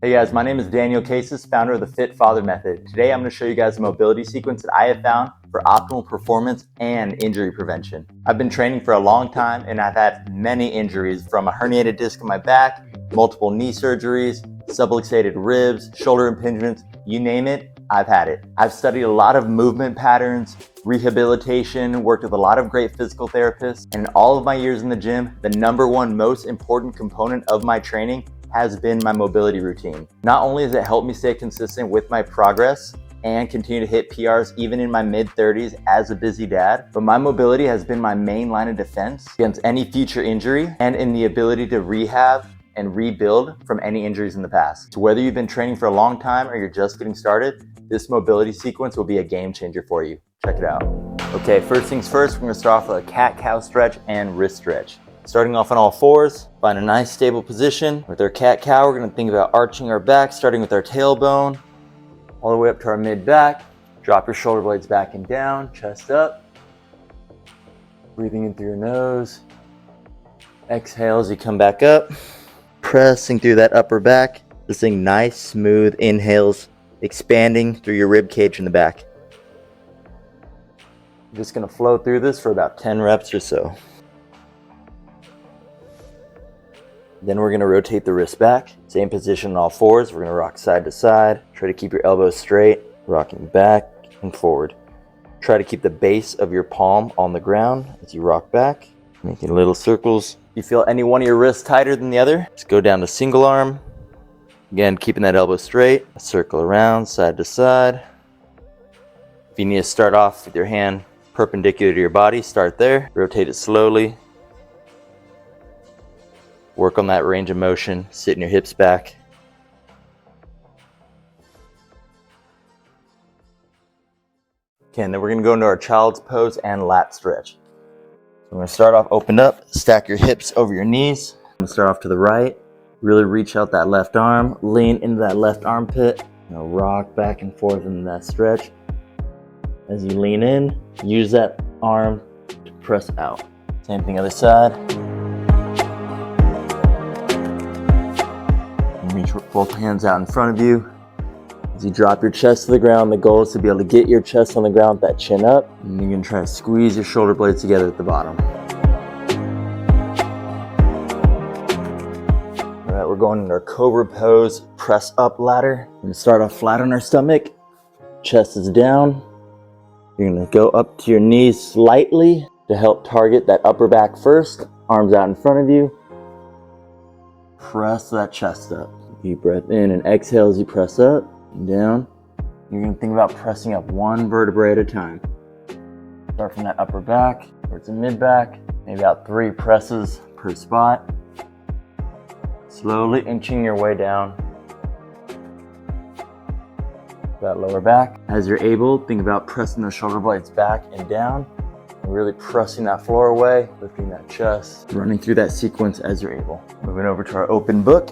Hey guys, my name is Daniel Cases, founder of the Fit Father Method. Today I'm going to show you guys a mobility sequence that I have found for optimal performance and injury prevention. I've been training for a long time and I've had many injuries, from a herniated disc in my back, multiple knee surgeries, subluxated ribs, shoulder impingements, you name it, I've had it. I've studied a lot of movement patterns, rehabilitation, worked with a lot of great physical therapists, and in all of my years in the gym, the number one most important component of my training has been my mobility routine. Not only has it helped me stay consistent with my progress and continue to hit PRs even in my mid-30s as a busy dad, but my mobility has been my main line of defense against any future injury and in the ability to rehab and rebuild from any injuries in the past. So whether you've been training for a long time or you're just getting started, this mobility sequence will be a game changer for you. Check it out. Okay, first things first, we're gonna start off with a cat-cow stretch and wrist stretch. Starting off on all fours, find a nice stable position. With our cat-cow, we're gonna think about arching our back, starting with our tailbone, all the way up to our mid-back. Drop your shoulder blades back and down, chest up. Breathing in through your nose. Exhale as you come back up. Pressing through that upper back. This thing nice, smooth inhales, expanding through your rib cage in the back. I'm just gonna flow through this for about 10 reps or so. Then we're gonna rotate the wrist back. Same position on all fours. We're gonna rock side to side. Try to keep your elbows straight, rocking back and forward. Try to keep the base of your palm on the ground as you rock back, making little circles. If you feel any one of your wrists tighter than the other, just go down to single arm. Again, keeping that elbow straight, circle around side to side. If you need to start off with your hand perpendicular to your body, start there. Rotate it slowly. Work on that range of motion, sitting your hips back. Okay, and then we're gonna go into our child's pose and lat stretch. So we're gonna start off opened up, stack your hips over your knees. I'm gonna start off to the right, really reach out that left arm, lean into that left armpit, rock back and forth in that stretch. As you lean in, use that arm to press out. Same thing other side. Reach both hands out in front of you. As you drop your chest to the ground, the goal is to be able to get your chest on the ground with that chin up. And you're gonna try to squeeze your shoulder blades together at the bottom. All right, we're going into our cobra pose, press up ladder. We're gonna start off flat on our stomach. Chest is down. You're gonna go up to your knees slightly to help target that upper back first. Arms out in front of you. Press that chest up. Deep breath in and exhale as you press up and down. You're gonna think about pressing up one vertebrae at a time. Start from that upper back towards the mid back, maybe about 3 presses per spot. Slowly inching your way down that lower back. As you're able, think about pressing the shoulder blades back and down, and really pressing that floor away, lifting that chest, running through that sequence as you're able. Moving over to our open book.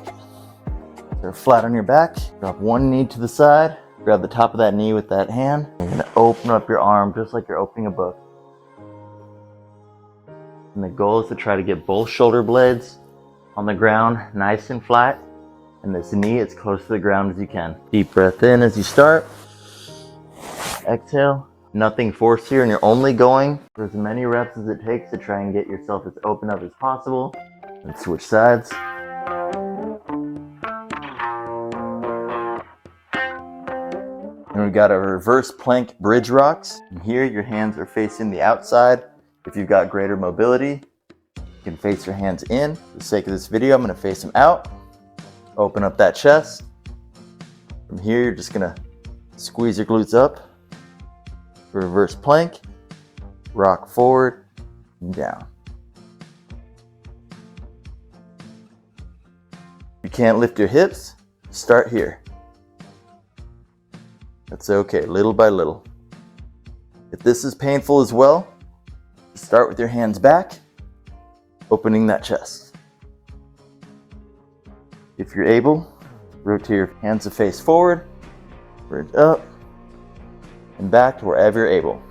So flat on your back, drop one knee to the side, grab the top of that knee with that hand. You're gonna open up your arm just like you're opening a book. And the goal is to try to get both shoulder blades on the ground nice and flat, and this knee as close to the ground as you can. Deep breath in as you start. Exhale. Nothing forced here, and you're only going for as many reps as it takes to try and get yourself as open up as possible. And switch sides. And we've got a reverse plank bridge rocks. And here your hands are facing the outside. If you've got greater mobility, you can face your hands in. For the sake of this video, I'm gonna face them out. Open up that chest. From here, you're just gonna squeeze your glutes up. Reverse plank, rock forward and down. If you can't lift your hips, start here. That's okay, little by little. If this is painful as well, start with your hands back, opening that chest. If you're able, rotate your hands to face forward, bridge up, and back to wherever you're able.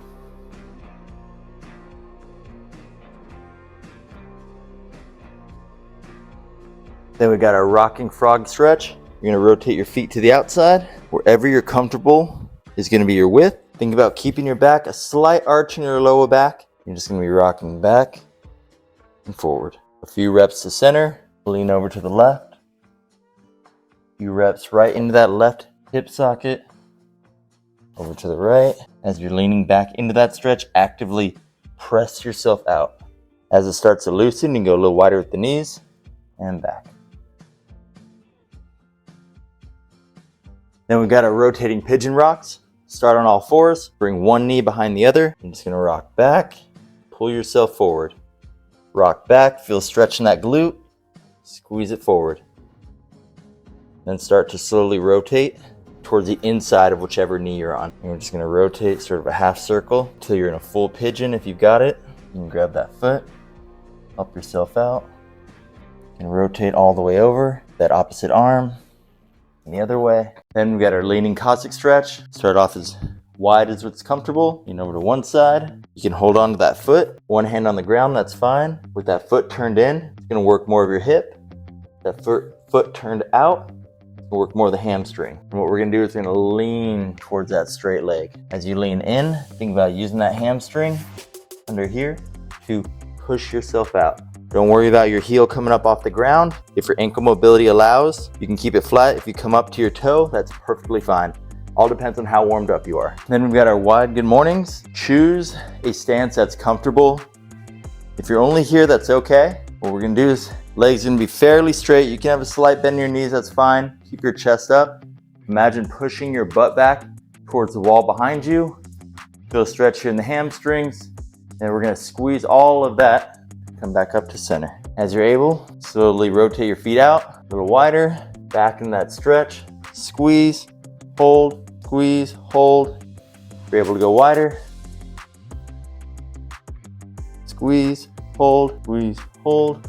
Then we got our rocking frog stretch. You're gonna rotate your feet to the outside. Wherever you're comfortable is gonna be your width. Think about keeping your back a slight arch in your lower back. You're just gonna be rocking back and forward. A few reps to center, lean over to the left. A few reps right into that left hip socket. Over to the right. As you're leaning back into that stretch, actively press yourself out. As it starts to loosen, you can go a little wider with the knees and back. Then we've got our rotating pigeon rocks. Start on all fours, bring one knee behind the other. You're just gonna rock back, pull yourself forward. Rock back, feel stretch in that glute, squeeze it forward. Then start to slowly rotate towards the inside of whichever knee you're on. And we're just gonna rotate sort of a half circle until you're in a full pigeon. If you've got it, you can grab that foot, help yourself out, and rotate all the way over, that opposite arm, and the other way. Then we've got our leaning Cossack stretch. Start off as wide as what's comfortable. Lean over to one side. You can hold on to that foot. One hand on the ground, that's fine. With that foot turned in, it's gonna work more of your hip. That foot turned out, work more of the hamstring. And what we're gonna do is we're gonna lean towards that straight leg. As you lean in, think about using that hamstring under here to push yourself out. Don't worry about your heel coming up off the ground. If your ankle mobility allows, you can keep it flat. If you come up to your toe, that's perfectly fine. All depends on how warmed up you are. Then we've got our wide good mornings. Choose a stance that's comfortable. If you're only here, that's okay. What we're gonna do is legs gonna be fairly straight. You can have a slight bend in your knees, that's fine. Keep your chest up. Imagine pushing your butt back towards the wall behind you. Feel a stretch here in the hamstrings. And we're gonna squeeze all of that. Come back up to center. As you're able, slowly rotate your feet out, a little wider, back in that stretch. Squeeze, hold, squeeze, hold. If you're able to go wider. Squeeze, hold, squeeze, hold.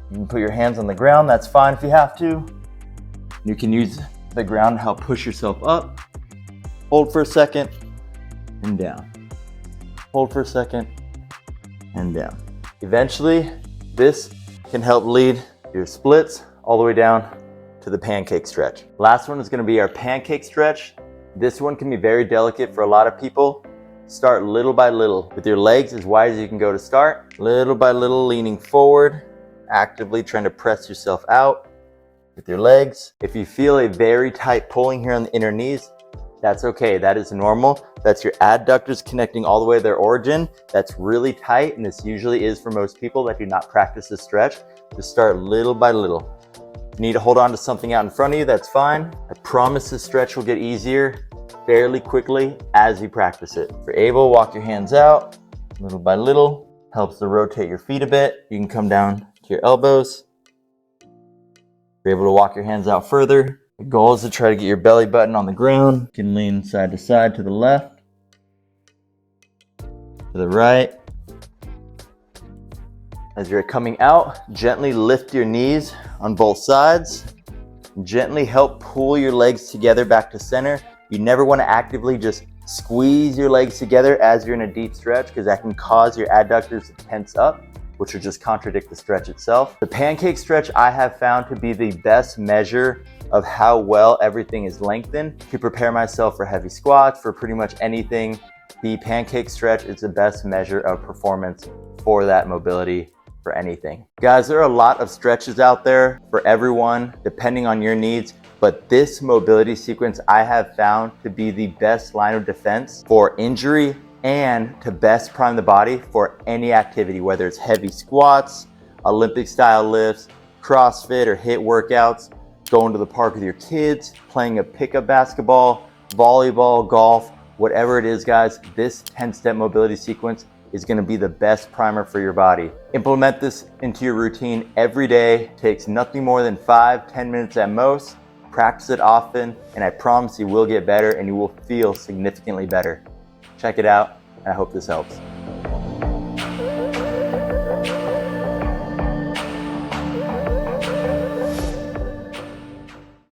You can put your hands on the ground, that's fine if you have to. You can use the ground to help push yourself up. Hold for a second and down. Hold for a second and down. Eventually, this can help lead your splits all the way down to the pancake stretch. Last one is gonna be our pancake stretch. This one can be very delicate for a lot of people. Start little by little with your legs as wide as you can go to start. Little by little, leaning forward, actively trying to press yourself out with your legs. If you feel a very tight pulling here on the inner knees, that's okay, that is normal. That's your adductors connecting all the way to their origin. That's really tight, and this usually is for most people that do not practice this stretch. Just start little by little. If you need to hold on to something out in front of you, that's fine. I promise this stretch will get easier fairly quickly as you practice it. If you're able, walk your hands out little by little. Helps to rotate your feet a bit. You can come down to your elbows. If you're able to walk your hands out further, the goal is to try to get your belly button on the ground. You can lean side to side, to the left, to the right. As you're coming out, gently lift your knees on both sides. Gently help pull your legs together back to center. You never want to actively just squeeze your legs together as you're in a deep stretch, because that can cause your adductors to tense up, which will just contradict the stretch itself. The pancake stretch I have found to be the best measure of how well everything is lengthened. To prepare myself for heavy squats, for pretty much anything, the pancake stretch is the best measure of performance for that mobility for anything. Guys, there are a lot of stretches out there for everyone, depending on your needs, but this mobility sequence I have found to be the best line of defense for injury and to best prime the body for any activity, whether it's heavy squats, Olympic style lifts, CrossFit or HIIT workouts, going to the park with your kids, playing a pickup basketball, volleyball, golf, whatever it is, guys, this 10-step mobility sequence is gonna be the best primer for your body. Implement this into your routine every day. Takes nothing more than 5-10 minutes at most. Practice it often, and I promise you will get better and you will feel significantly better. Check it out, and I hope this helps.